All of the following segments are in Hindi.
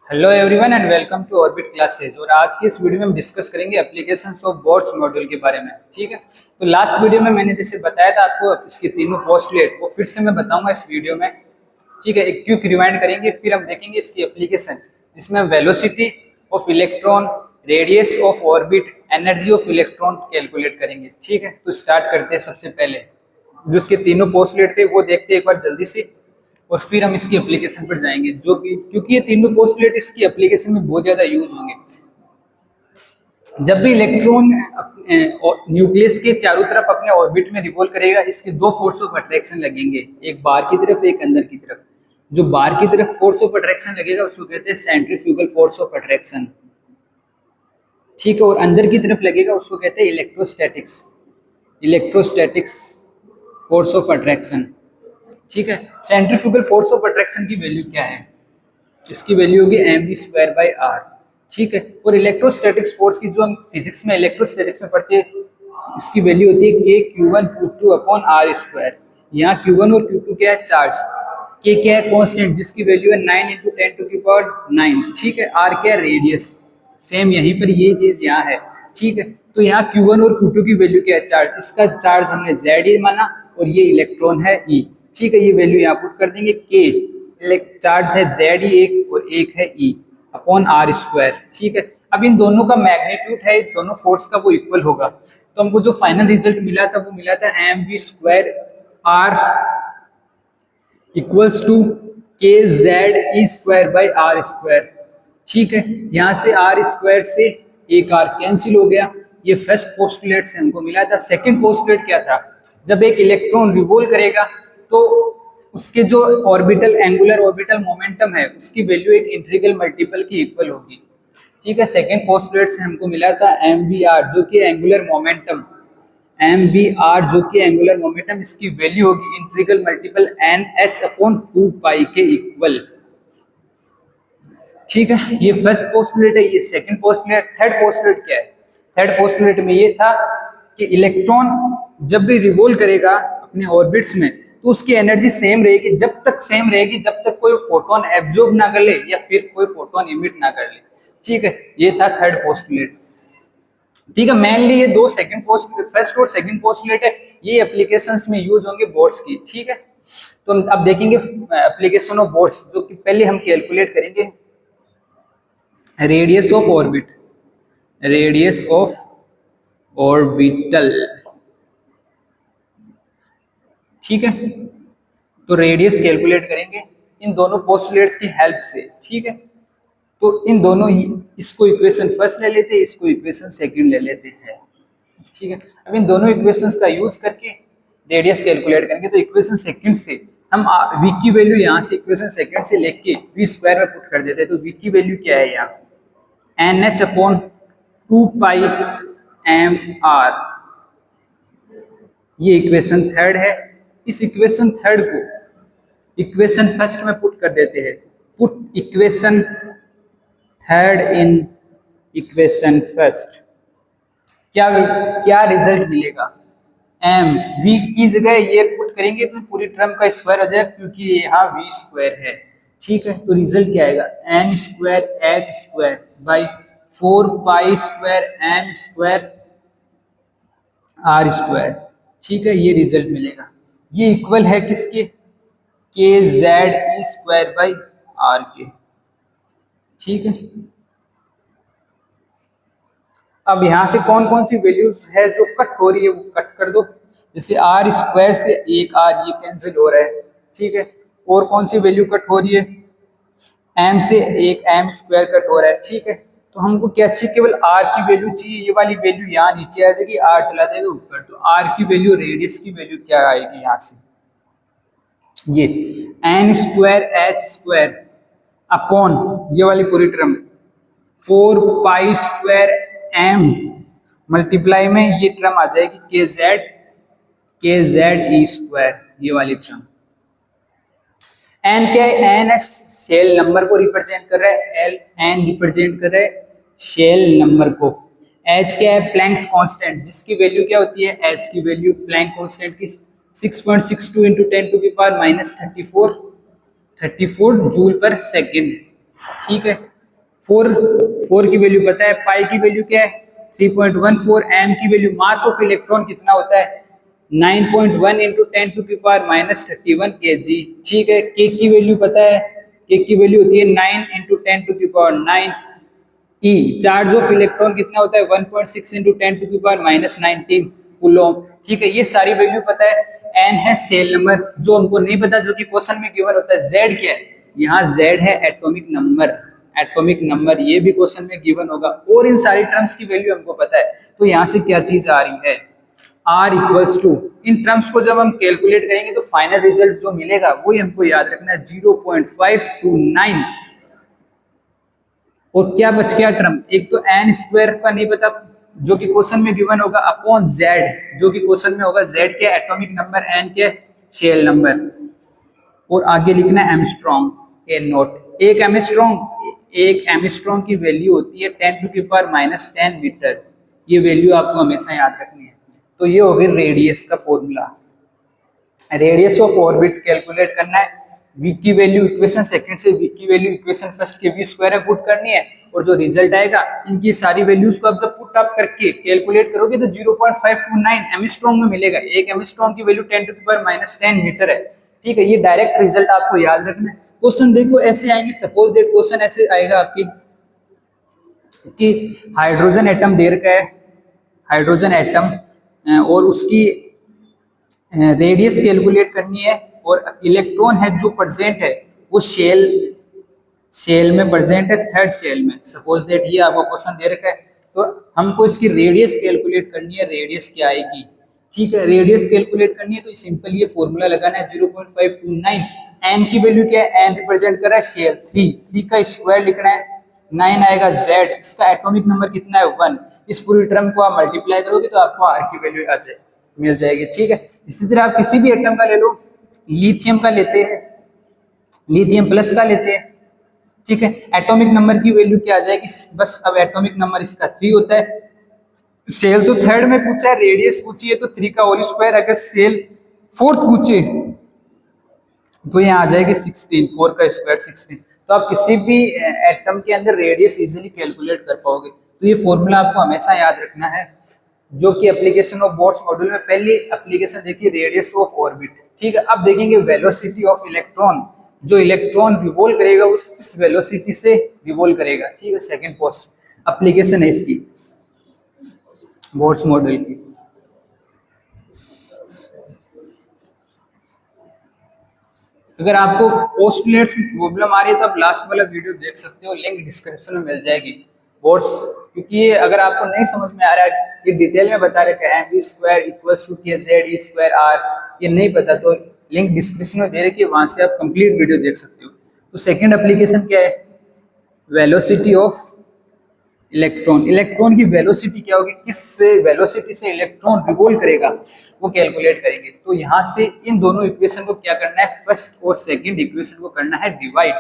Hello everyone and welcome to orbit classes. और आज की इस वीडियो में हम डिस्कस करेंगे एप्लीकेशंस ऑफ बोर्ड्स मॉड्यूल के बारे में। ठीक है, तो लास्ट वीडियो में मैंने जैसे बताया था आपको इसके तीनों पोस्टुलेट, वो फिर से मैं बताऊंगा इस वीडियो में। ठीक है, एक क्विक रिवाइंड करेंगे, फिर हम देखेंगे इसकी एप्लीकेशन, जिसमें हम velocity of electron, radius of orbit, energy of electron calculate करेंगे। ठीक है, तो स्टार्ट करते हैं। सबसे पहले जो इसके तीनों पोस्टुलेट थे वो देखते हैं एक बार जल्दी से, और फिर हम इसकी एप्लीकेशन पर जाएंगे, जो कि क्योंकि ये तीनों पोस्टुलेट इसकी एप्लीकेशन में बहुत ज्यादा यूज होंगे। जब भी इलेक्ट्रॉन न्यूक्लियस के चारों तरफ अपने ऑर्बिट में रिवॉल्व करेगा, इसके दो फोर्स ऑफ अट्रैक्शन लगेंगे, एक बाहर की तरफ, एक अंदर की तरफ। जो बाहर की तरफ फोर्स ऑफ अट्रैक्शन लगेगा उसको कहते हैं सेंट्रीफ्यूगल फोर्स ऑफ अट्रैक्शन। ठीक है, और अंदर की तरफ लगेगा उसको कहते हैं electrostatics, electrostatics force of attraction. ठीक है, सेंट्रीफ्यूगल फोर्स ऑफ अट्रैक्शन की वैल्यू क्या है? इसकी वैल्यू होगी mv²/r। ठीक है, और इलेक्ट्रोस्टैटिक्स फोर्स की जो हम फिजिक्स में इलेक्ट्रोस्टैटिक्स में पढ़ते हैं, इसकी वैल्यू होती है k(Q1Q2)/r²। यहाँ Q1 और Q2 क्या है? चार्ज। k क्या है? कांस्टेंट, जिसकी वैल्यू है 9 × 10⁹। ठीक है, r क्या है? रेडियस। सेम यहीं पर ये चीज यहाँ है। ठीक है, तो यहाँ Q1 और Q2 की वैल्यू क्या है? चार्ज। इसका चार्ज हमने Z माना और ये इलेक्ट्रॉन है E। ठीक है, ये वैल्यू यहाँ पुट कर देंगे। K चार्ज है Z एक और एक है E अपॉन r²। ठीक है, अब इन दोनों का मैग्नीट्यूड है, दोनों फोर्स का, वो इक्वल होगा। तो हमको जो फाइनल रिजल्ट मिला था वो मिला था mv²r इक्वल्स टू kZe²/r²। ठीक है, यहाँ से r² से एक r कैंसिल हो गया। ये फर्स्ट पोस्टुलेट से हमको मिला था। सेकंड पोस्टुलेट क्या था? जब एक इलेक्ट्रॉन रिवॉल्व करेगा तो उसके जो ऑर्बिटल एंगुलर ऑर्बिटल मोमेंटम है उसकी वैल्यू एक इंटीग्रल मल्टीपल की इक्वल होगी। ठीक है, सेकंड पोस्टुलेट से हमको मिला था mvr जो कि एंगुलर मोमेंटम, mvr जो कि एंगुलर मोमेंटम, इसकी वैल्यू होगी इंटीग्रल मल्टीपल nh/2π के इक्वल। ठीक है, ये फर्स्ट पोस्टुलेट है, ये सेकंड पोस्टुलेट। थर्ड पोस्टुलेट क्या है? थर्ड पोस्टुलेट में ये था कि इलेक्ट्रॉन जब भी रिवॉल्व करेगा अपने ऑर्बिट्स में तो उसकी एनर्जी सेम रहेगी, जब तक सेम रहेगी जब तक कोई फोटोन एब्जॉर्ब ना कर ले या फिर कोई फोटोन इमिट ना कर ले। ठीक है, ये था थर्ड पोस्टुलेट। ठीक है, मेनली ये दो सेकंड पोस्ट, फर्स्ट और सेकंड पोस्टुलेट है, ये एप्लीकेशंस में यूज होंगे बोर्ड्स की। ठीक है, तो अब देखेंगे एप्लीकेशन ऑफ बोर्ड्स, जो कि पहले हम कैलकुलेट करेंगे radius of orbit, radius of orbital. ठीक है, तो रेडियस कैलकुलेट करेंगे इन दोनों पोस्टुलेट्स की हेल्प से। ठीक है, तो इन दोनों, इसको इक्वेशन फर्स्ट ले लेते हैं, इसको इक्वेशन सेकंड ले लेते हैं। ठीक है, अब इन दोनों इक्वेशंस का यूज करके रेडियस कैलकुलेट करेंगे। तो इक्वेशन सेकंड से हम v की वैल्यू यहाँ से इक्वेशन सेकंड से लेके v² में पुट कर देते हैं। तो v की वैल्यू क्या है? यहाँ nh/2πmr, ये इक्वेशन थर्ड है। इस इक्वेशन थर्ड को इक्वेशन फर्स्ट में पुट कर देते हैं। Put equation third in equation first. क्या क्या रिजल्ट मिलेगा? m v की जगह ये पुट करेंगे तो पूरी टर्म का स्क्वायर हो जाएगा, क्योंकि ये यहाँ v² है। ठीक है, तो रिजल्ट क्या आएगा? n²h²/4π²m²r²। ठीक है, ये रिजल्ट मिलेगा। ये इक्वल है किसके? kZe²/r के। ठीक है, अब यहाँ से कौन कौन सी वैल्यूज है जो कट हो रही है वो कट कर दो। जैसे r² से एक r ये कैंसिल हो रहा है। ठीक है, और कौन सी वैल्यू कट हो रही है? m से एक m² कट हो रहा है। ठीक है, तो हमको क्या चाहिए? केवल r की वैल्यू चाहिए। ये वाली वैल्यू यहाँ नीचे आ जाएगी, r चला जाएगा ऊपर। तो r की वैल्यू, रेडियस की वैल्यू क्या आएगी यहाँ से? ये n²h² अपॉन ये वाली पूरी टर्म 4π²m मल्टीप्लाई में ये टर्म आ जाएगी kZe², ये वाली टर्म। n क्या है? n है शेल नंबर को रिप्रेजेंट कर रहा है, n रिप्रेजेंट कर रहा है शेल नंबर को। h क्या है? प्लैंक्स कांस्टेंट, जिसकी वैल्यू क्या होती है? h की वैल्यू प्लैंक कांस्टेंट की 6.62 × 10⁻³ -34 जूल पर सेकेंड। ठीक है, फोर फोर की वैल्यू पता है, पाई की वैल्यू क्या है 3.14, एम की वैल्यू मास ऑफ इलेक्ट्रॉन कितना होता है 9.1 इंटू 10⁻31 kg। ठीक है, के की वैल्यू पता है, के की वैल्यू होती है 9 into 10⁻9। E charge of electron कितना होता है 1.6 इंटू 10⁻19 कूलम। ठीक है, ये सारी वैल्यू पता है। एन है सेल नंबर, जो हमको नहीं पता, जो कि क्वेश्चन में गिवन होता है। जेड क्या है, यहाँ जेड है एटॉमिक नंबर, एटॉमिक नंबर ये भी क्वेश्चन में गिवन होगा। और इन सारी टर्म्स की वैल्यू हमको पता है। तो यहाँ से क्या चीज आ रही है, R equals to, in terms को जब हम कैलकुलेट करेंगे तो फाइनल रिजल्ट जो मिलेगा वही हमको याद रखना है 0.529। और क्या बच गया टर्म, एक तो एन स्क्वायर का नहीं पता जो कि क्वेश्चन में गिवन होगा, अपॉन जेड जो कि क्वेश्चन में होगा। जेड के एटॉमिक नंबर, एन के शेल नंबर, और आगे लिखना है एमस्ट्रॉन्ग ए नोट। एक एमस्ट्रॉन्ग की वैल्यू होती है 10⁻⁻10 मीटर। ये वैल्यू आपको हमेशा याद रखनी है। तो ये हो गई रेडियस का formula. Radius of orbit calculate करना है। वी की वैल्यू इक्वेशन सेकंड से वी की वैल्यू इक्वेशन फर्स्ट के वी स्क्वायर में पुट करनी है, और जो रिजल्ट आएगा इनकी सारी वैल्यूज को आप जब पुट अप करके कैलकुलेट करोगे तो 0.529 एमस्ट्रॉन्ग में मिलेगा। एक एमस्ट्रॉन्ग की वैल्यू 10⁻10 मीटर है। ठीक है, ये डायरेक्ट रिजल्ट आपको याद रखना है। क्वेश्चन देखो ऐसे आएंगे, सपोज दैट क्वेश्चन ऐसे आएगा आपकी कि हाइड्रोजन एटम दे रखा है, हाइड्रोजन एटम, और उसकी रेडियस कैलकुलेट करनी है, और इलेक्ट्रॉन है जो प्रेजेंट है वो शेल में प्रेजेंट है, थर्ड शेल में। सपोज दैट ये आपको क्वेश्चन दे रखा है, तो हमको इसकी रेडियस कैलकुलेट करनी है। रेडियस क्या आएगी, ठीक है, रेडियस कैलकुलेट करनी है तो सिंपल ये फॉर्मूला लगाना है 0.529। एन की वैल्यू क्या है, एन रिप्रेजेंट कर रहा है शेल, 3 का स्क्वायर लिखना है, 9 आएगा। जेड, इसका एटॉमिक नंबर कितना है 1। इस पूरी टर्म को आप मल्टीप्लाई करोगे तो आपको आर की वैल्यू आ जाए मिल जाएगी। ठीक है, इसी तरह आप किसी भी एटम का ले लो, लिथियम का लेते हैं, लिथियम प्लस का लेते हैं। ठीक है, एटॉमिक नंबर की वैल्यू क्या आ जाएगी, बस अब एटॉमिक नंबर इसका 3 होता है। सेल तो थर्ड में पूछा है, रेडियस पूछी है तो 3 का होल स्क्वायर, अगर सेल फोर्थ पूछे तो यहाँ आ जाएगी 16, 4 का स्क्वायर 16। तो आप किसी भी एटम के अंदर रेडियस इजीली कैलकुलेट कर पाओगे। तो ये फॉर्मूला आपको हमेशा याद रखना है, जो कि एप्लीकेशन ऑफ बोर्ड्स मॉड्यूल में पहली एप्लीकेशन देखी रेडियस ऑफ ऑर्बिट। ठीक है, अब देखेंगे वेलोसिटी ऑफ इलेक्ट्रॉन, जो इलेक्ट्रॉन रिवॉल्व करेगा उस किस वेलोसिटी से रिवॉल्व करेगा। ठीक है, सेकंड पोस्ट एप्लीकेशन है इसकी बोर्ड्स मॉड्यूल की। अगर आपको पोस्टुलेट्स में प्रॉब्लम आ रही है तो आप लास्ट वाला वीडियो देख सकते हो, लिंक डिस्क्रिप्शन में मिल जाएगी। बोर्ड्स, क्योंकि ये अगर आपको नहीं समझ में आ रहा है, ये डिटेल में बता रहे हैं mv square equals to kz square r, ये नहीं पता तो लिंक डिस्क्रिप्शन में दे रखी है, वहां से आप कंप्लीट वीडियो देख सकते हो। तो सेकंड एप्लीकेशन क्या है, वेलोसिटी ऑफ इलेक्ट्रॉन। इलेक्ट्रॉन की वेलोसिटी क्या होगी, किस वेलोसिटी से इलेक्ट्रॉन रिवॉल्व करेगा वो कैलकुलेट करेंगे। तो यहाँ से इन दोनों इक्वेशन को क्या करना है, फर्स्ट और सेकंड इक्वेशन को करना है डिवाइड।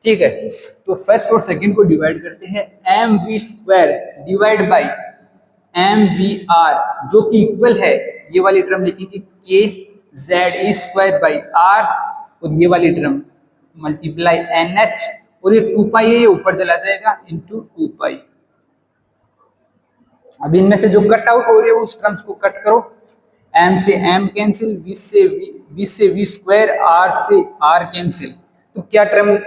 ठीक है, तो फर्स्ट और सेकंड को डिवाइड करते हैं, M we square divide by M V R, जो कि इक्वल है, ये वाली टर्म लिखेंगे K Z E square by R, और ये वाली टर्म मल्टीप्लाई एन एच, और ये 2 पाई है ये ऊपर चला जाएगा इंटू 2 पाई। अब इनमें से जो कट आउट हो रही है उस टर्म्स को कट करो, m से m कैंसिल, v से v स्क्वायर, r से r कैंसिल। तो क्या टर्म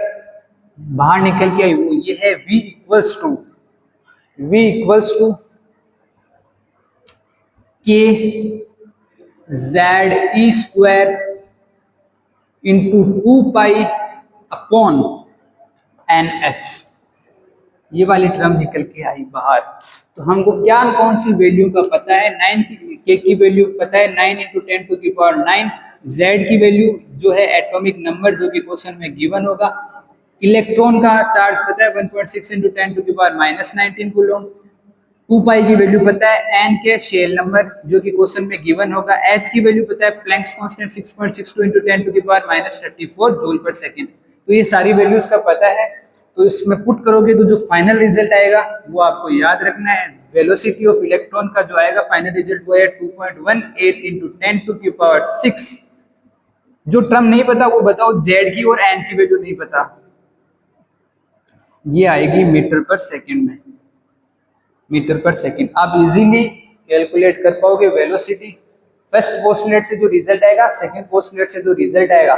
बाहर निकल के आई, वो ये है v equals to k z e square into 2 pi upon N H. ये वाली टर्म निकल के आई बाहर। तो हमको क्या कौन सी वैल्यू का पता है, 9 की वैल्यू पता है 9 इंटू 10⁻9। जेड की वैल्यू जो है एटॉमिक नंबर, जो कि क्वेश्चन में गिवन होगा। इलेक्ट्रॉन का चार्ज पता है 1.6 इंटू 10⁻⁻19 कूलम। 2 पाई की वैल्यू पता है, एन के शेल नंबर जो कि क्वेश्चन में गिवन होगा। एच की वैल्यू पता है, प्लैंक्स कांस्टेंट 6.62 इंटू 10⁻34 जूल पर सेकेंड। तो ये सारी वैल्यूज का पता है, तो इसमें पुट करोगे तो जो फाइनल रिजल्ट आएगा वो आपको याद रखना है। वेलोसिटी ऑफ इलेक्ट्रॉन का जो आएगा फाइनल रिजल्ट वो है 2.18 इंटू 10⁶। जो टर्म नहीं पता वो बताओ, जेड की और एन की वैल्यू नहीं पता। ये आएगी मीटर पर सेकंड में, मीटर पर सेकंड। आप इजीली कैलकुलेट कर पाओगे वेलोसिटी। फर्स्ट पोस्टलेट से जो रिजल्ट आएगा, सेकंड पोस्टलेट से जो रिजल्ट आएगा,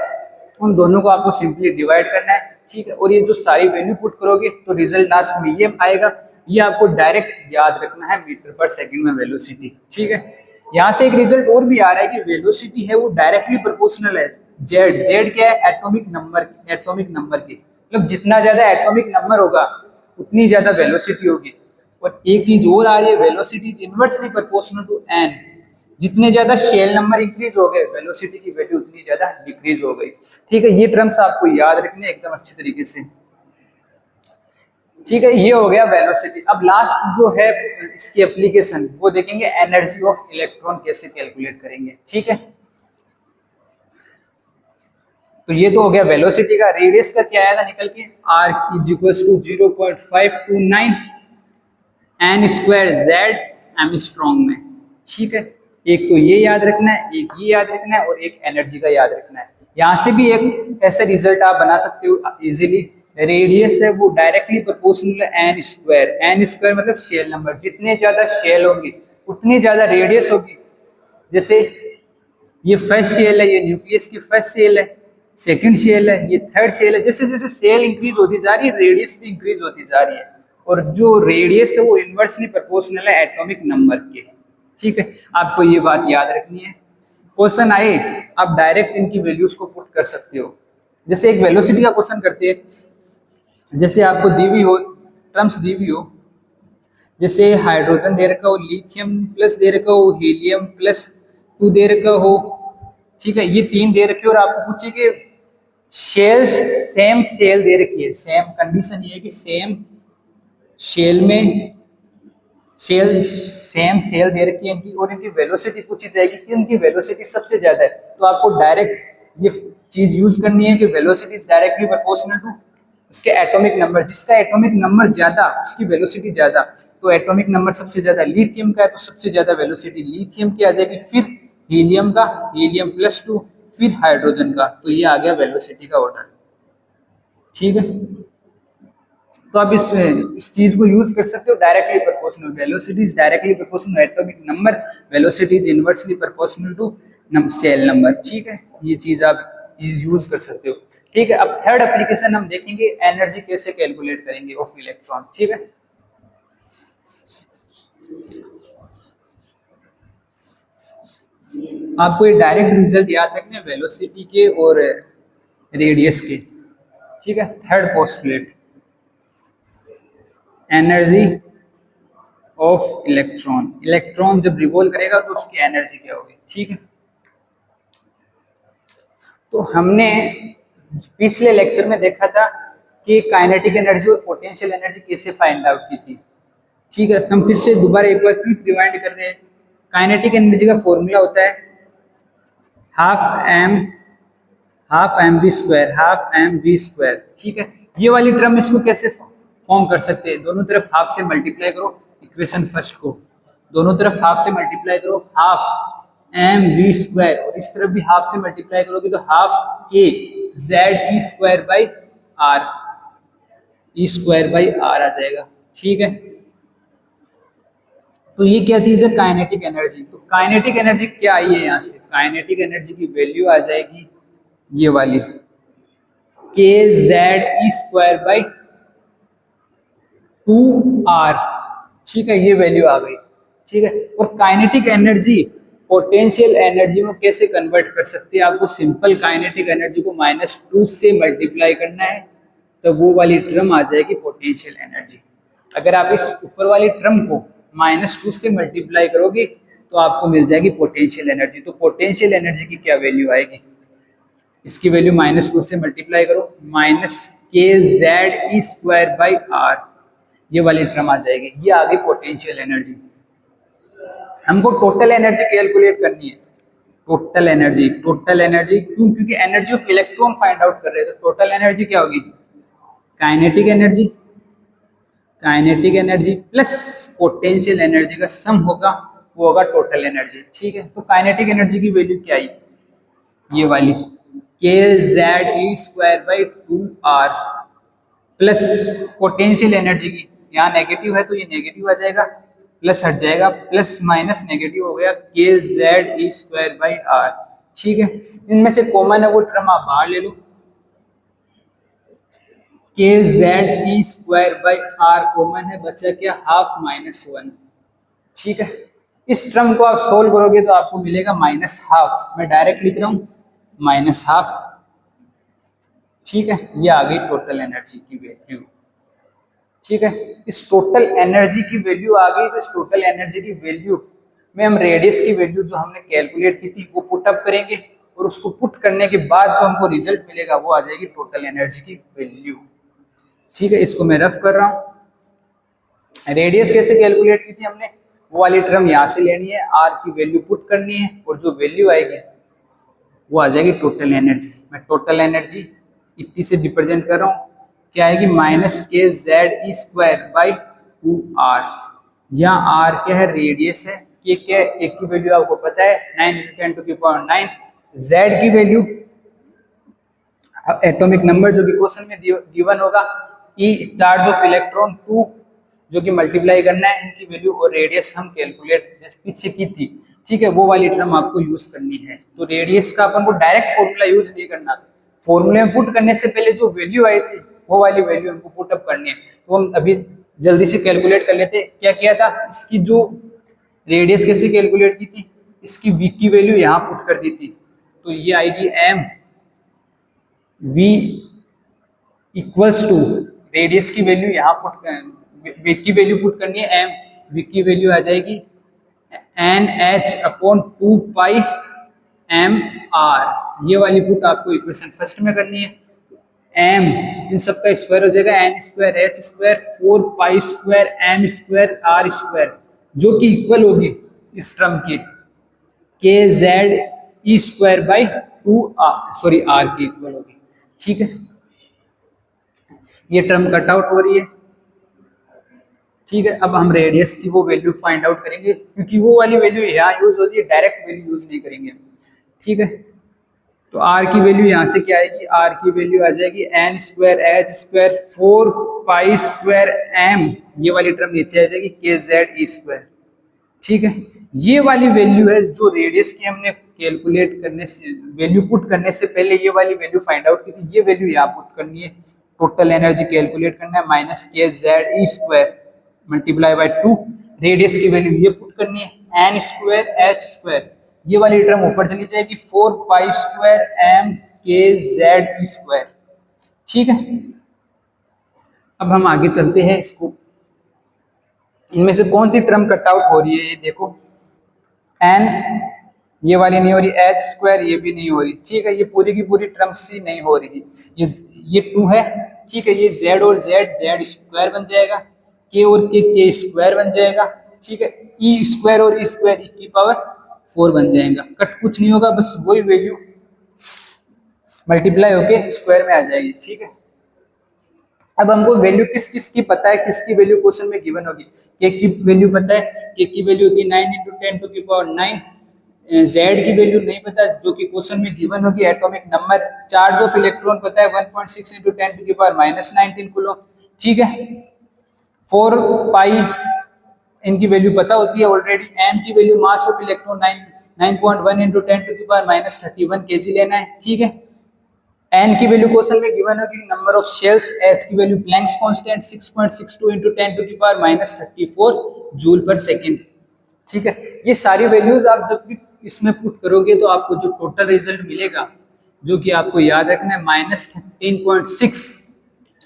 उन दोनों को आपको सिंपली डिवाइड करना है, ठीक है। और ये जो सारी वैल्यू पुट करोगे तो रिजल्ट लास्ट में ये आएगा। ये आपको डायरेक्ट याद रखना है, मीटर पर सेकंड में वेलोसिटी, ठीक है। यहाँ से एक रिजल्ट और भी आ रहा है कि वेलोसिटी है वो डायरेक्टली प्रोपोर्शनल है जेड। जेड क्या है? एटॉमिक नंबर की, एटॉमिक नंबर की, मतलब जितना ज्यादा एटॉमिक नंबर होगा उतनी ज्यादा वेलोसिटी होगी। और एक चीज और आ रही है, velocity is inversely proportional to N. जितने ज्यादा शेल नंबर इंक्रीज हो गए, वेलोसिटी की वैल्यू उतनी ज्यादा डिक्रीज हो गई, ठीक है। ये टर्म्स आपको याद रखने एकदम अच्छे तरीके से, ठीक है। ये हो गया वेलोसिटी। अब लास्ट जो है इसकी एप्लीकेशन वो देखेंगे, एनर्जी ऑफ इलेक्ट्रॉन कैसे कैलकुलेट करेंगे, ठीक है। तो ये तो हो गया वेलोसिटी का। रेडियस का क्या आया था निकल के, r is equal to 0.529 n square Z angstrom में, ठीक है। एक तो ये याद रखना है, एक ये याद रखना है, और एक एनर्जी का याद रखना है। यहाँ से भी एक ऐसे रिजल्ट आप बना सकते हो इजीली। रेडियस है वो डायरेक्टली प्रोपोर्शनल है एन स्क्वायर। एन स्क्वायर मतलब शेल नंबर, जितने ज्यादा शेल होंगे उतनी ज्यादा रेडियस होगी। जैसे ये फर्स्ट शेल है, ये न्यूक्लियस की फर्स्ट शेल है, सेकंड शेल है, ये थर्ड शेल है। जैसे जैसे शेल इंक्रीज होती जा रही है, रेडियस भी इंक्रीज होती जा रही है। और जो रेडियस है वो इनवर्सली प्रोपोर्शनल है एटॉमिक नंबर के, ठीक है। आपको ये बात याद रखनी है। क्वेश्चन आए आप डायरेक्ट इनकी वैल्यूज को पुट कर सकते हो। जैसे एक वेलोसिटी का क्वेश्चन करते हैं, जैसे आपको दी हुई हो, टर्म्स दी हुई हो, जैसे हाइड्रोजन दे रखा हो, लिथियम प्लस दे रखा हो, हीलियम प्लस 2 दे रखा हो, ठीक है। ये 3 दे रखे हो और आपको पूछे कि शेल, सेम शेल दे रखी है, सेम कंडीशन ये है कि सेम शेल में सेम शेल दे रखी है इनकी, और इनकी वेलोसिटी पूछी जाएगी कि इनकी वेलोसिटी सबसे ज्यादा है। तो आपको डायरेक्ट ये चीज यूज करनी है कि velocity is directly proportional to उसके एटॉमिक नंबर। जिसका एटॉमिक नंबर ज्यादा उसकी वेलोसिटी ज्यादा। तो एटॉमिक नंबर सबसे ज्यादा लिथियम का है तो सबसे ज्यादा वेलोसिटी लिथियम की आ जाएगी, फिर हीलियम का, हीलियम प्लस 2, फिर हाइड्रोजन का। तो ये आ गया वेलोसिटी का ऑर्डर, ठीक है। तो आप इस चीज को यूज कर सकते हो, directly proportional. Velocity is directly proportional atomic number, velocity is inversely proportional to shell number, ठीक है। ये चीज आप यूज कर सकते हो, ठीक है। अब थर्ड एप्लीकेशन हम देखेंगे, एनर्जी कैसे कैलकुलेट करेंगे ऑफ इलेक्ट्रॉन, ठीक है। आपको ये डायरेक्ट रिजल्ट याद रखने हैं वेलोसिटी के और रेडियस के, ठीक है। Third postulate, energy of electron. Electron जब रिवॉल्व करेगा तो उसकी एनर्जी क्या होगी, ठीक है। तो हमने पिछले लेक्चर में देखा था कि काइनेटिक एनर्जी और पोटेंशियल एनर्जी कैसे फाइंड आउट की थी, ठीक है। हम फिर से दोबारा एक बार क्विक रिवाइंड कर रहे हैं। काइनेटिक एनर्जी का फॉर्मूला होता है half m we square, half m we square, ठीक है। ये वाली टर्म इसको कैसे फॉर्म कर सकते हैं, दोनों तरफ हाफ से मल्टीप्लाई करो, इक्वेशन फर्स्ट को दोनों तरफ हाफ से मल्टीप्लाई करो, हाफ एम वी स्क्वायर, और इस तरफ भी हाफ से मल्टीप्लाई करोगे तो हाफ के Z E square by R, E square by R आ जाएगा, ठीक है। तो ये क्या चीज है, काइनेटिक एनर्जी। तो काइनेटिक एनर्जी क्या आई है, यहाँ से काइनेटिक एनर्जी की वैल्यू आ जाएगी ये वाली, के Z E square by 2r, ठीक है। ये वैल्यू आ गई, ठीक है। और काइनेटिक एनर्जी पोटेंशियल एनर्जी में कैसे कन्वर्ट कर सकते हैं, आपको सिंपल काइनेटिक एनर्जी को -2 से मल्टीप्लाई करना है तो वो वाली टर्म आ जाएगी पोटेंशियल एनर्जी। अगर आप इस ऊपर वाली टर्म को -2 से मल्टीप्लाई करोगे तो आपको मिल जाएगी पोटेंशियल एनर्जी। तो पोटेंशियल एनर्जी की क्या वैल्यू आएगी, इसकी वैल्यू -2 से मल्टीप्लाई करो, minus k Z E square by r, ये वाली टर्म आ जाएगी। ये आ गई पोटेंशियल एनर्जी। हमको टोटल एनर्जी कैलकुलेट करनी है, टोटल एनर्जी। टोटल एनर्जी क्यों, क्योंकि energy of electron find out कर रहे हैं। तो टोटल एनर्जी क्या होगी, kinetic energy, kinetic energy plus potential energy का सम होगा, वो होगा टोटल एनर्जी, ठीक है। तो काइनेटिक एनर्जी की वैल्यू क्या आई, ये वाली के Z E square by 2r, plus potential energy की, यहाँ नेगेटिव है तो ये नेगेटिव आ जाएगा, प्लस हट जाएगा, प्लस माइनस नेगेटिव हो गया, k Z E square by r. ठीक है, इनमें से कॉमन है वो टर्म आप बाहर ले लो, k Z E square by r common है, बचा क्या हाफ माइनस वन। ठीक है, इस टर्म को आप सोल्व करोगे तो आपको मिलेगा माइनस हाफ, मैं डायरेक्ट लिख रहा हूं माइनस हाफ। ठीक है, ये आ गई टोटल एनर्जी की वैल्यू। ठीक है, इस टोटल एनर्जी की वैल्यू आ गई, तो इस टोटल एनर्जी की वैल्यू में हम रेडियस की वैल्यू जो हमने कैलकुलेट की थी वो पुट अप करेंगे, और उसको पुट करने के बाद जो हमको रिजल्ट मिलेगा वो आ जाएगी टोटल एनर्जी की वैल्यू। ठीक है, इसको मैं रफ कर रहा हूँ। रेडियस कैसे कैलकुलेट की थी हमने, वो वाली टर्म यहाँ से लेनी है, आर की वैल्यू पुट करनी है, और जो वैल्यू आएगी वो आ जाएगी टोटल एनर्जी। मैं टोटल एनर्जी 80 से रिप्रेजेंट कर रहा हूँ, क्या आएगी minus k Z E square by 2r। यहाँ आर क्या है, रेडियस है, के क्या है, एक की वैल्यू आपको पता है 9 × 10⁹, जेड की वैल्यू एटॉमिक नंबर जो भी क्वेश्चन में गिवन होगा, ई चार्ज ऑफ इलेक्ट्रॉन 2 जो कि मल्टीप्लाई करना है इनकी वैल्यू, और रेडियस हम कैलकुलेट जैसे पीछे की थी। ठीक है, वो वाली टर्म आपको यूज करनी है। तो रेडियस का अपन को डायरेक्ट फॉर्मूला यूज नहीं करना, फॉर्मूले में पुट करने से पहले जो वैल्यू आई थी वो वाली वैल्यू हमको पुट अप करनी है। तो हम अभी जल्दी से कैलकुलेट कर लेते। क्या किया था, इसकी जो रेडियस कैसे कैलकुलेट की थी, इसकी वी की वैल्यू यहाँ पुट कर दी थी, तो ये आएगी m v equals to, radius की वैल्यू यहाँ वी की वैल्यू पुट करनी है, एम वी की वैल्यू आ जाएगी n h upon 2 pi m r. ये वाली पुट आपको इक्वेशन फर्स्ट में करनी है। एम इन सब का स्क्वायर हो जाएगा, n square h square 4 pi square m square r square, जो कि इक्वल होगी इस term k Z E square by 2 sorry r की इक्वल होगी। ठीक है, ये टर्म कट आउट हो रही है। ठीक है, अब हम रेडियस की वो वैल्यू फाइंड आउट करेंगे, क्योंकि वो वाली वैल्यू यहाँ यूज होती है, डायरेक्ट वैल्यू यूज नहीं करेंगे। ठीक है, तो आर की वैल्यू यहाँ से क्या आएगी, आर की वैल्यू आ जाएगी n square h square 4 pi square m, ये वाली टर्म नीचे आ जाएगी के जेड ई स्क्वायर। ठीक है, ये वाली वैल्यू है जो रेडियस की हमने कैलकुलेट करने से वैल्यू पुट करने से पहले ये वाली वैल्यू फाइंड आउट की थी, ये वैल्यू यहाँ पुट करनी है। टोटल एनर्जी कैलकुलेट करना है, minus k Z E square multiply by 2, radius की वैल्यू ये पुट करनी है, एन स्क्वायर एच स्क्वायर, ये वाली टर्म ऊपर चली जाएगी 4 पाई स्क्वायर एम के जेड ई स्क्वायर। ठीक है, अब हम आगे चलते हैं। इसको इनमें से कौन सी टर्म कट आउट हो रही है, ये देखो, एन ये वाली नहीं हो रही, एच स्क्वायर ये भी नहीं हो रही। ठीक है, ये पूरी की पूरी टर्म्स ही नहीं हो रही, ये 2 है। ठीक है, ये जेड और जेड स्क्वायर बन जाएगा, के और के स्क्वायर बन जाएगा। ठीक है, ई स्क्वायर और ई स्क्वायर ई की पावर 4 बन जाएगा। कट कुछ नहीं होगा, बस वही वैल्यू मल्टीप्लाई होके स्क्वायर में आ जाएगी। ठीक है, अब हमको वैल्यू किस किस की पता है, किसकी वैल्यू क्वेश्चन में गिवन होगी। के की वैल्यू पता है, के की वैल्यू होती है 9 × 10⁹। जेड की वैल्यू नहीं पता, जो कि क्वेश्चन में गिवन होगी। Atomic number, charge of electron पता है 1.6 × 10⁻⁻19 कूलम। ठीक है, 4 पाई इनकी वैल्यू पता होती है ऑलरेडी। एम की value mass of electron 9.1 × 10⁻31 KG लेना है। ठीक है, एन की वैल्यू क्वेश्चन में गिवन होगी, नंबर ऑफ शेल्स। एच की वैल्यू प्लैंक्स कांस्टेंट 6.62 × 10⁻34 जूल पर सेकंड। ठीक है, ये सारी वैल्यूज आप जब भी इसमें पुट करोगे तो आपको जो टोटल रिजल्ट मिलेगा, जो कि आपको याद रखना है -13.6,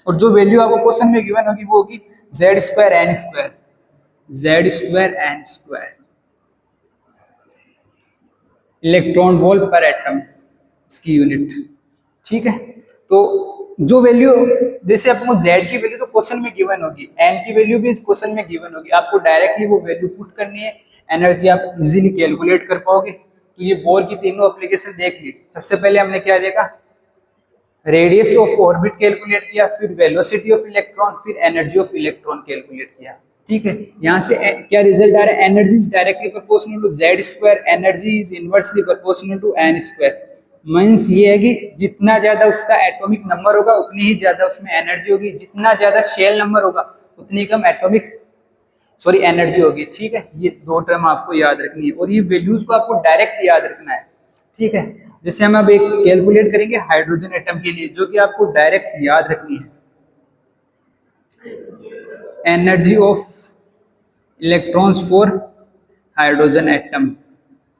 और जो वैल्यू आपको क्वेश्चन में गिवन होगी वो होगी Z square n square, Z square n square electron volt per atom, इसकी यूनिट। ठीक है, तो जो वैल्यू जैसे आपको जेड की वैल्यू तो क्वेश्चन में गिवन होगी, एन की वैल्यू भी इस क्वेश्चन में गिवन होगी, आपको डायरेक्टली वो वैल्यू पुट करनी है, एनर्जी आप इजीली कैलकुलेट कर पाओगे। तो ये बोर की तीनों एप्लीकेशन देख ली। सबसे पहले हमने क्या देखा, रेडियस ऑफ ऑर्बिट कैलकुलेट किया, फिर वेलोसिटी ऑफ इलेक्ट्रॉन, फिर एनर्जी ऑफ इलेक्ट्रॉन कैलकुलेट किया। ठीक है, यहाँ से क्या रिजल्ट आ रहा है, energy is directly proportional to Z square, energy is inversely proportional to n square. Means ये है कि जितना ज्यादा उसका एटॉमिक नंबर होगा उतनी ही ज्यादा उसमें एनर्जी होगी, जितना ज्यादा शेल नंबर होगा उतनी कम एनर्जी होगी। ठीक है, ये दो टर्म आपको याद रखनी है और ये वैल्यूज को आपको डायरेक्ट याद रखना है। ठीक है, जैसे हम अब एक कैलकुलेट करेंगे हाइड्रोजन एटम के लिए, जो कि आपको डायरेक्ट याद रखनी है। Energy of electrons for hydrogen atom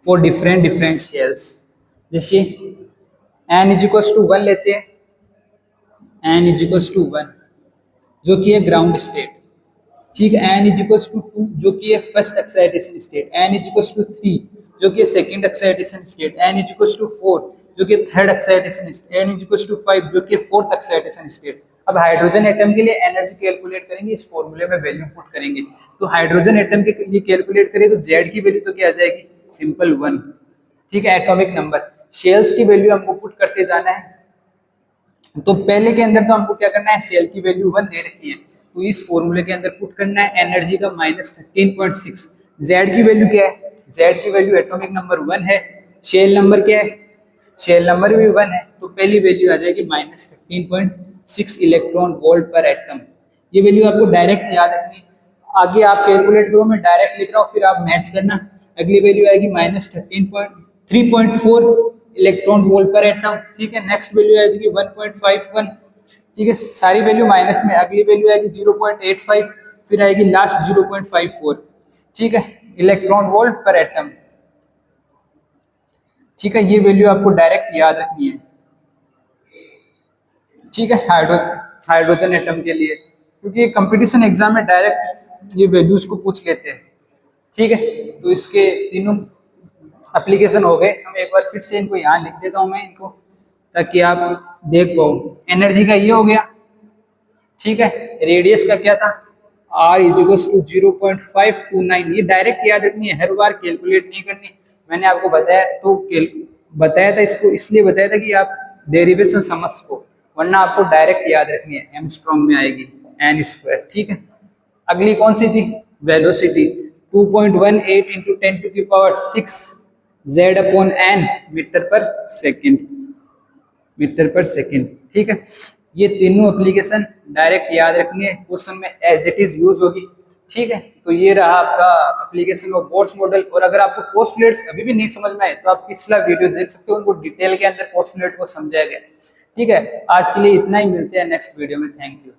for different shells. जैसे n इज इक्वल टू 1 लेते हैं, n इज इक्वल टू 1 जो कि है ग्राउंड स्टेट। ठीक है, n इज इक्वल टू 2 जो कि है first excitation state, n is equal to 3 जो कि है second excitation state, n is equal to 4 जो कि third excitation state, n is equal to 5 जो कि फोर्थ एक्साइटेशन स्टेट। अब हाइड्रोजन एटम के लिए एनर्जी कैलकुलेट करेंगे, इस फॉर्मूले में वैल्यू पुट करेंगे। तो हाइड्रोजन एटम के लिए कैलकुलेट करें तो Z की वैल्यू तो क्या आ जाएगी, सिंपल 1। ठीक है, एटॉमिक नंबर। शेल्स की वैल्यू हमको पुट करते जाना है। तो पहले के अंदर तो हमको क्या करना है, शेल की वैल्यू 1 दे रखी है तो इस फॉर्मूले के अंदर पुट करना है एनर्जी का -13.6। जेड की वैल्यू क्या है, जेड की वैल्यू एटॉमिक नंबर 1 है, शेल नंबर क्या है, शेल नंबर भी 1 है, तो पहली वैल्यू आ जाएगी -13.6 इलेक्ट्रॉन वोल्ट पर एटम। ये वैल्यू आपको डायरेक्ट याद रखनी। आगे आप कैलकुलेट करो, मैं डायरेक्ट लिख रहा हूँ, फिर आप मैच करना। अगली वैल्यू आएगी -3.4 इलेक्ट्रॉन वोल्ट पर एटम। ठीक है, नेक्स्ट वैल्यू आएगी 1.51। ठीक है, सारी वैल्यू माइनस में। अगली वैल्यू आएगी 0.85, फिर आएगी लास्ट 0.54। ठीक है, इलेक्ट्रॉन वोल्ट पर एटम। ठीक है, ये वैल्यू आपको डायरेक्ट याद रखनी है। ठीक है, हाइड्रोजन एटम के लिए, क्योंकि कंपटीशन एग्जाम में डायरेक्ट ये वैल्यूज को पूछ लेते हैं। ठीक है, तो इसके तीनों एप्लीकेशन हो गए। हम एक बार फिर से इनको यहाँ लिख देता हूँ मैं इनको, ताकि आप देख पाओ। एनर्जी का ये हो गया। ठीक है, रेडियस का क्या था, R इज इक्वल टू 0.529। ये डायरेक्ट याद रखनी है, हर बार कैलकुलेट नहीं करनी। मैंने आपको बताया तो बताया था, इसको इसलिए बताया था कि आप डेरिवेशन समझ सको, वरना आपको डायरेक्ट याद रखनी है। एमस्ट्रॉन्ग में आएगी n²। ठीक है, अगली कौन सी थी, वेलोसिटी 2.18 इंटू 10⁶ Z/n मीटर पर सेकेंड। ठीक है, ये तीनों एप्लीकेशन डायरेक्ट याद रखनी है, क्वेश्चन में एज इट इज यूज होगी। ठीक है, तो ये रहा आपका एप्लीकेशन ऑफ बोर्ड्स मॉडल। और अगर आपको पोस्टुलेट्स अभी भी नहीं समझ में आए तो आप पिछला वीडियो देख सकते हो, उनको डिटेल के अंदर पोस्टुलेट को समझाया गया। ठीक है, आज के लिए इतना ही, मिलते हैं नेक्स्ट वीडियो में। Thank you.